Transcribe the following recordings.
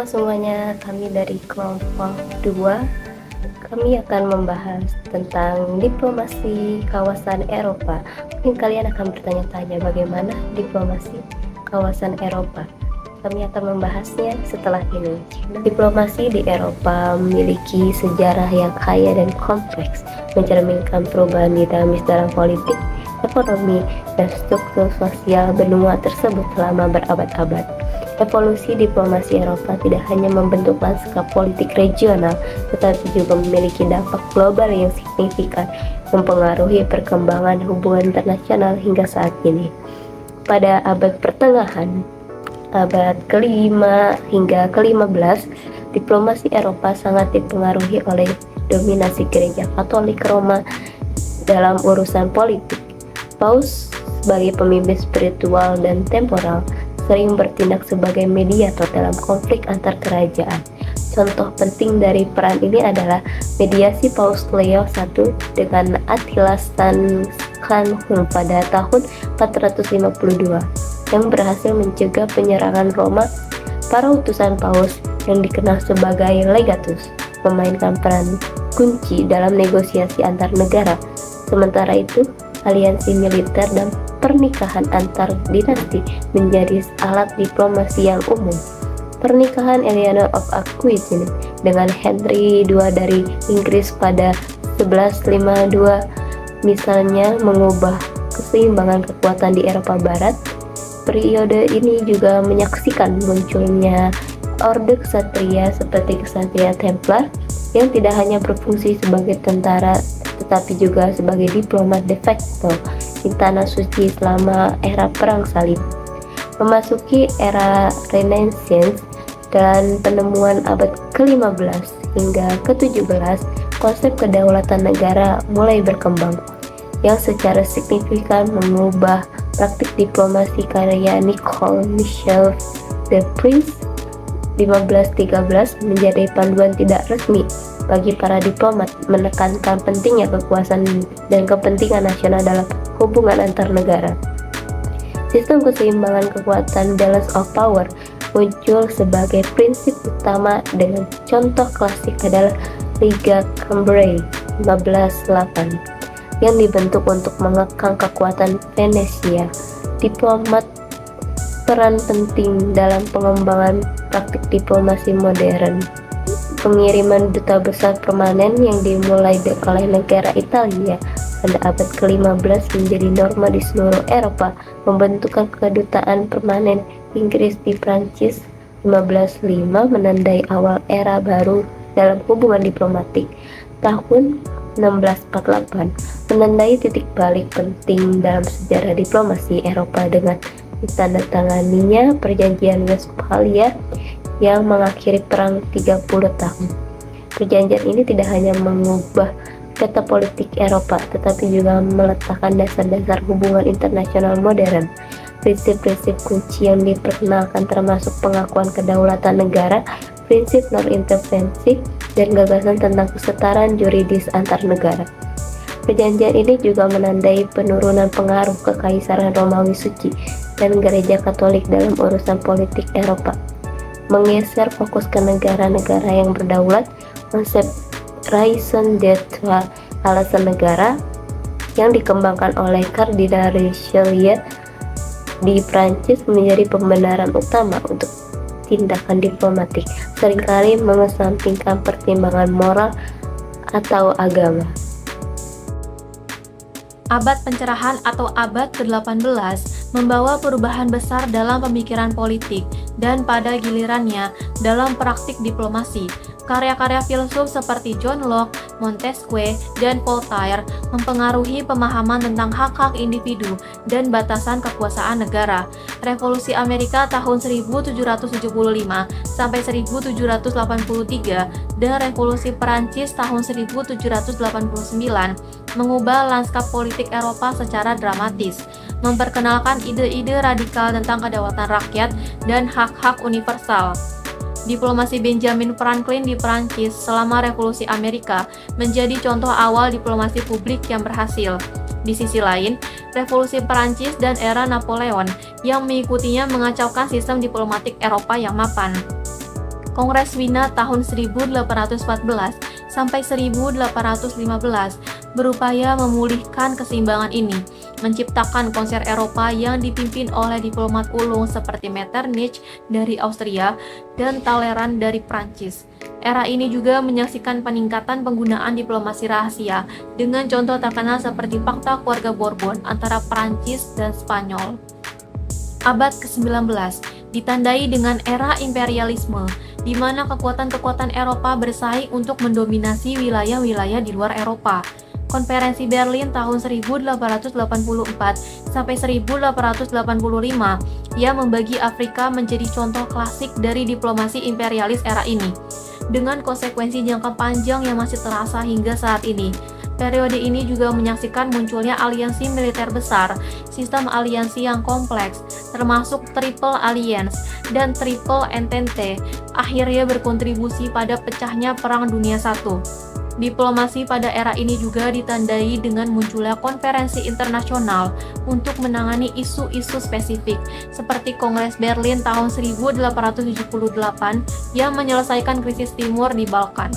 semuanya, kami dari kelompok 2. Kami akan membahas tentang diplomasi kawasan Eropa. Mungkin kalian akan bertanya-tanya bagaimana diplomasi kawasan Eropa. Kami akan membahasnya setelah ini. Diplomasi di Eropa memiliki sejarah yang kaya dan kompleks, mencerminkan perubahan dinamis dalam politik, ekonomi, dan struktur sosial benua tersebut selama berabad-abad. Evolusi diplomasi Eropa tidak hanya membentuk lanskap politik regional, tetapi juga memiliki dampak global yang signifikan, mempengaruhi perkembangan hubungan internasional hingga saat ini. Pada abad pertengahan, abad ke-5 hingga ke-15, diplomasi Eropa sangat dipengaruhi oleh dominasi Gereja Katolik Roma dalam urusan politik. Paus sebagai pemimpin spiritual dan temporal sering bertindak sebagai mediator dalam konflik antar kerajaan. Contoh penting dari peran ini adalah mediasi Paus Leo I dengan Attila Sanhedrin pada tahun 452 yang berhasil mencegah penyerangan Roma. Para utusan Paus yang dikenal sebagai legatus memainkan peran kunci dalam negosiasi antar negara. Sementara itu, aliansi militer dan pernikahan antar dinasti menjadi alat diplomasi yang umum. Pernikahan Eleanor of Aquitaine dengan Henry II dari Inggris pada 1152 misalnya mengubah keseimbangan kekuatan di Eropa Barat. Periode ini juga menyaksikan munculnya orde ksatria seperti ksatria Templar yang tidak hanya berfungsi sebagai tentara tetapi juga sebagai diplomat de facto di tanah suci selama era perang salib. Memasuki era Renaissance dan penemuan abad ke-15 hingga ke-17, konsep kedaulatan negara mulai berkembang yang secara signifikan mengubah praktik diplomasi karya Nicole Michel de Prince 1513 menjadi panduan tidak resmi bagi para diplomat, menekankan pentingnya kekuasaan dan kepentingan nasional dalam hubungan antar negara. Sistem keseimbangan kekuatan, balance of power, muncul sebagai prinsip utama dengan contoh klasik adalah Liga Cambrai 1508 yang dibentuk untuk mengekang kekuatan Venesia. Diplomat peran penting dalam pengembangan praktik diplomasi modern. Pengiriman duta besar permanen yang dimulai oleh negara Italia pada abad ke-15 menjadi norma di seluruh Eropa, membentukkan kedutaan permanen Inggris di Prancis 1505 menandai awal era baru dalam hubungan diplomatik. Tahun 1648 menandai titik balik penting dalam sejarah diplomasi Eropa dengan ditandatanganinya Perjanjian Westphalia yang mengakhiri perang 30 tahun. Perjanjian ini tidak hanya mengubah peta politik Eropa, tetapi juga meletakkan dasar-dasar hubungan internasional modern. Prinsip-prinsip kunci yang diperkenalkan termasuk pengakuan kedaulatan negara, prinsip non-intervensi, dan gagasan tentang kesetaraan yuridis antar negara. Perjanjian ini juga menandai penurunan pengaruh Kekaisaran Romawi Suci dan Gereja Katolik dalam urusan politik Eropa, menggeser fokus ke negara-negara yang berdaulat. Konsep raison d'être alasan negara yang dikembangkan oleh Kardinal Richelieu di Prancis menjadi pembenaran utama untuk tindakan diplomatik, seringkali mengesampingkan pertimbangan moral atau agama. Abad pencerahan atau abad ke-18 membawa perubahan besar dalam pemikiran politik dan pada gilirannya dalam praktik diplomasi. Karya-karya filsuf seperti John Locke, Montesquieu, dan Voltaire mempengaruhi pemahaman tentang hak-hak individu dan batasan kekuasaan negara. Revolusi Amerika tahun 1775 sampai 1783 dan Revolusi Perancis tahun 1789 mengubah lanskap politik Eropa secara dramatis, memperkenalkan ide-ide radikal tentang kedaulatan rakyat dan hak-hak universal. Diplomasi Benjamin Franklin di Prancis selama Revolusi Amerika menjadi contoh awal diplomasi publik yang berhasil. Di sisi lain, Revolusi Perancis dan era Napoleon yang mengikutinya mengacaukan sistem diplomatik Eropa yang mapan. Kongres Wina tahun 1814 sampai 1815 berupaya memulihkan keseimbangan ini, menciptakan konser Eropa yang dipimpin oleh diplomat ulung seperti Metternich dari Austria dan Talleyrand dari Prancis. Era ini juga menyaksikan peningkatan penggunaan diplomasi rahasia dengan contoh terkenal seperti Fakta Keluarga Bourbon antara Prancis dan Spanyol. Abad ke-19 ditandai dengan era imperialisme, di mana kekuatan-kekuatan Eropa bersaing untuk mendominasi wilayah-wilayah di luar Eropa. Konferensi Berlin tahun 1884 sampai 1885 yang membagi Afrika menjadi contoh klasik dari diplomasi imperialis era ini, dengan konsekuensi jangka panjang yang masih terasa hingga saat ini. Periode ini juga menyaksikan munculnya aliansi militer besar, sistem aliansi yang kompleks, termasuk Triple Alliance dan Triple Entente, akhirnya berkontribusi pada pecahnya Perang Dunia I. Diplomasi pada era ini juga ditandai dengan munculnya konferensi internasional untuk menangani isu-isu spesifik, seperti Kongres Berlin tahun 1878 yang menyelesaikan krisis timur di Balkan.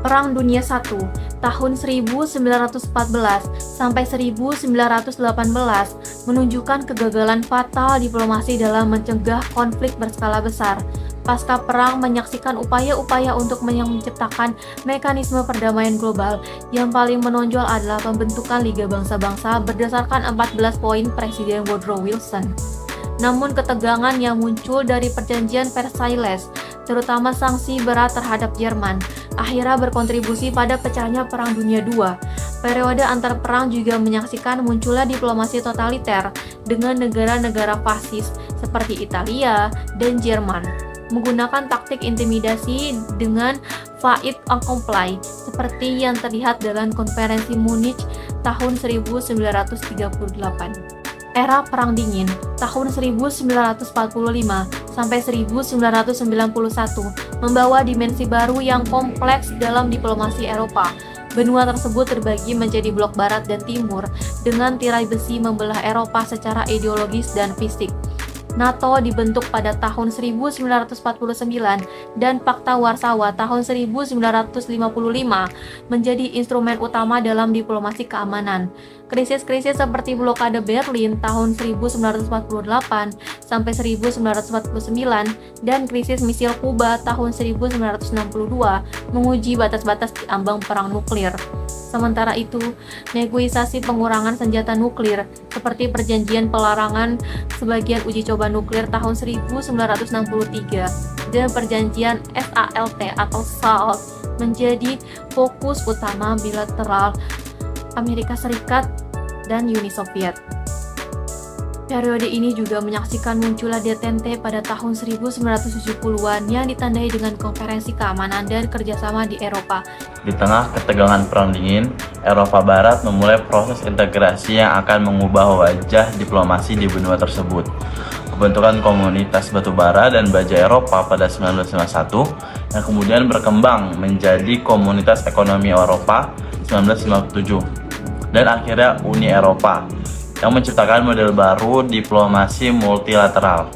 Perang Dunia I tahun 1914 sampai 1918 menunjukkan kegagalan fatal diplomasi dalam mencegah konflik berskala besar. Pasca perang menyaksikan upaya-upaya untuk menciptakan mekanisme perdamaian global. Yang paling menonjol adalah pembentukan Liga Bangsa-Bangsa berdasarkan 14 poin Presiden Woodrow Wilson. Namun ketegangan yang muncul dari perjanjian Versailles, terutama sanksi berat terhadap Jerman, akhirnya berkontribusi pada pecahnya Perang Dunia II. Periode antar perang juga menyaksikan munculnya diplomasi totaliter dengan negara-negara fasis seperti Italia dan Jerman, menggunakan taktik intimidasi dengan fait accompli seperti yang terlihat dalam konferensi Munich tahun 1938. Era Perang Dingin tahun 1945 sampai 1991 membawa dimensi baru yang kompleks dalam diplomasi Eropa. Benua tersebut terbagi menjadi blok barat dan timur dengan tirai besi membelah Eropa secara ideologis dan fisik. NATO dibentuk pada tahun 1949 dan Fakta Warsawa tahun 1955 menjadi instrumen utama dalam diplomasi keamanan. Krisis-krisis seperti blokade Berlin tahun 1948 sampai 1949 dan krisis misil Kuba tahun 1962 menguji batas-batas di ambang perang nuklir. Sementara itu, negosiasi pengurangan senjata nuklir seperti perjanjian pelarangan sebagian uji coba nuklir tahun 1963 dan perjanjian SALT atau SALT menjadi fokus utama bilateral Amerika Serikat dan Uni Soviet. Periode ini juga menyaksikan munculnya detente pada tahun 1970-an yang ditandai dengan konferensi keamanan dan kerjasama di Eropa. Di tengah ketegangan Perang Dingin, Eropa Barat memulai proses integrasi yang akan mengubah wajah diplomasi di benua tersebut. Pembentukan Komunitas Batubara dan Baja Eropa pada 1951 yang kemudian berkembang menjadi Komunitas Ekonomi Eropa 1957 dan akhirnya Uni Eropa yang menciptakan model baru diplomasi multilateral.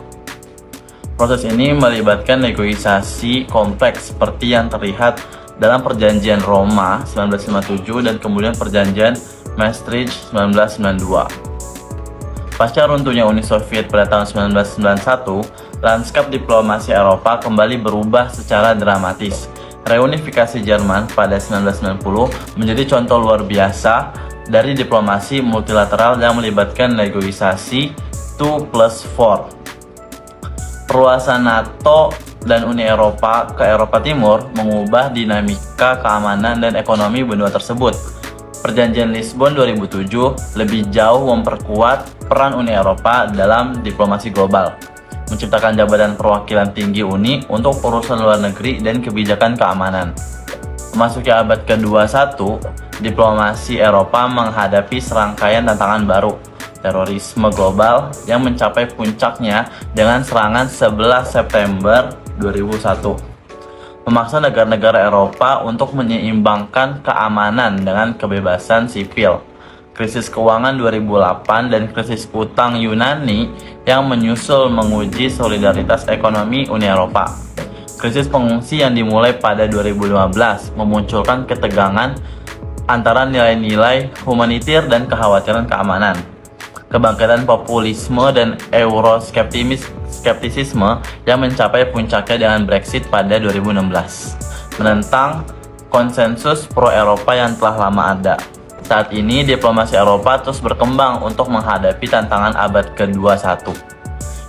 Proses ini melibatkan negosiasi kompleks seperti yang terlihat dalam Perjanjian Roma 1957 dan kemudian Perjanjian Maastricht 1992. Pasca runtuhnya Uni Soviet pada tahun 1991, lanskap diplomasi Eropa kembali berubah secara dramatis. Reunifikasi Jerman pada 1990 menjadi contoh luar biasa dari diplomasi multilateral yang melibatkan negosiasi 2+4. Perluasan NATO dan Uni Eropa ke Eropa Timur mengubah dinamika keamanan dan ekonomi benua tersebut. Perjanjian Lisbon 2007 lebih jauh memperkuat peran Uni Eropa dalam diplomasi global, menciptakan jabatan perwakilan tinggi Uni untuk urusan luar negeri dan kebijakan keamanan. Memasuki abad ke-21, diplomasi Eropa menghadapi serangkaian tantangan baru. Terorisme global yang mencapai puncaknya dengan serangan 11 September 2001 memaksa negara-negara Eropa untuk menyeimbangkan keamanan dengan kebebasan sipil. krisis keuangan 2008 dan krisis utang Yunani yang menyusul menguji solidaritas ekonomi Uni Eropa. Krisis pengungsi yang dimulai pada 2015 memunculkan ketegangan antara nilai-nilai humanitir dan kekhawatiran keamanan. Kebangkitan populisme dan euroskeptisisme yang mencapai puncaknya dengan Brexit pada 2016, menentang konsensus pro-Eropa yang telah lama ada. Saat ini, diplomasi Eropa terus berkembang untuk menghadapi tantangan abad ke-21.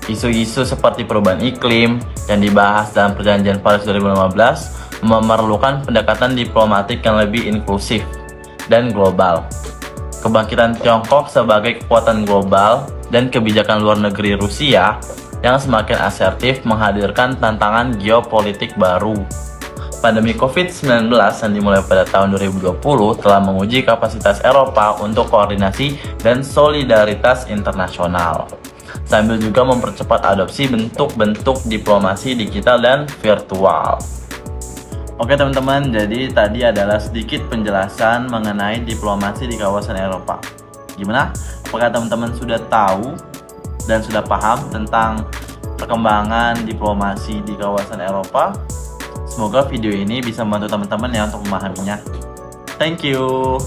Isu-isu seperti perubahan iklim yang dibahas dalam Perjanjian Paris 2015 memerlukan pendekatan diplomatik yang lebih inklusif dan global. Kebangkitan Tiongkok sebagai kekuatan global dan kebijakan luar negeri Rusia yang semakin asertif menghadirkan tantangan geopolitik baru. Pandemi COVID-19 yang dimulai pada tahun 2020 telah menguji kapasitas Eropa untuk koordinasi dan solidaritas internasional, sambil juga mempercepat adopsi bentuk-bentuk diplomasi digital dan virtual. Oke teman-teman, jadi tadi adalah sedikit penjelasan mengenai diplomasi di kawasan Eropa. Gimana? Apakah teman-teman sudah tahu dan sudah paham tentang perkembangan diplomasi di kawasan Eropa? Semoga video ini bisa membantu teman-teman ya untuk memahaminya. Thank you.